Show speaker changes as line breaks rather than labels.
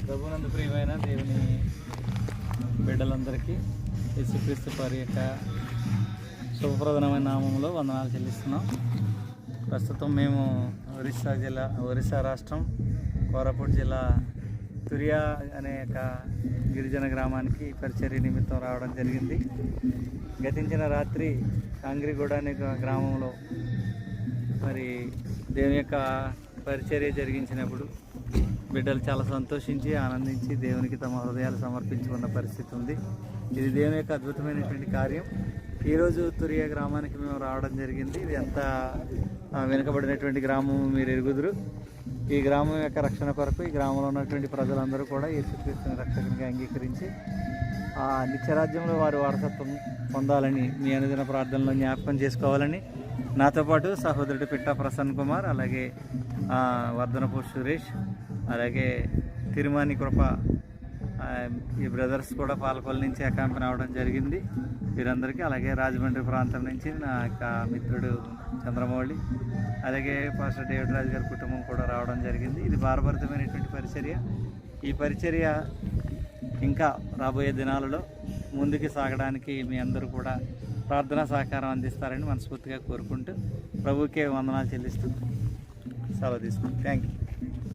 ప్రభునందు ప్రియమైన దేవుని బిడ్డలందరికీ యేసుక్రీస్తు వారి యొక్క శుభప్రదమైన నామంలో వందనాలు చెల్లిస్తున్నాం. ప్రస్తుతం మేము ఒరిస్సా రాష్ట్రం కోరాపుట్ జిల్లా తురియా అనే ఒక గిరిజన గ్రామానికి పరిచర్య నిమిత్తం రావడం జరిగింది. గతించిన రాత్రి కాంగ్రిగూడ అనే గ్రామంలో మరి దేవుని యొక్క పరిచర్య జరిగించినప్పుడు బిడ్డలు చాలా సంతోషించి ఆనందించి దేవునికి తమ హృదయాలు సమర్పించుకున్న పరిస్థితి ఉంది. ఇది దేవుని యొక్క అద్భుతమైనటువంటి కార్యం. ఈరోజు తురియా గ్రామానికి మేము రావడం జరిగింది. ఇది ఎంత వెనుకబడినటువంటి గ్రామం మీరు ఎరుగుదురు. ఈ గ్రామం యొక్క రక్షణ కొరకు ఈ గ్రామంలో ఉన్నటువంటి ప్రజలందరూ కూడా యేసుక్రీస్తుని రక్షకునిగా అంగీకరించి ఆ నిత్యరాజ్యంలో వారి వారసత్వం పొందాలని మీ అనుదిన ప్రార్థనలో జ్ఞాపకం చేసుకోవాలని నాతో పాటు సహోదరుడు పిట్టా ప్రసన్న కుమార్, అలాగే వర్ధనపు సురేష్, అలాగే తిరుమణి కృప, ఈ బ్రదర్స్ కూడా పాలకొల్లు నుంచి అకాంపని అవడం జరిగింది. వీరందరికీ అలాగే రాజమండ్రి ప్రాంతం నుంచి నా యొక్క మిత్రుడు చంద్రమౌళి, అలాగే పాస్టర్ డేవిడ్ రాజు గారి కుటుంబం కూడా రావడం జరిగింది. ఇది భారభరితమైనటువంటి పరిచర్య. ఈ పరిచర్య ఇంకా రాబోయే దినాలలో ముందుకు సాగడానికి మీ అందరూ కూడా ప్రార్థనా సహకారం అందిస్తారని మనస్ఫూర్తిగా కోరుకుంటూ ప్రభువుకే వందనాలు చెల్లిస్తూ సెలవు తీసుకుంటాం. Thank you.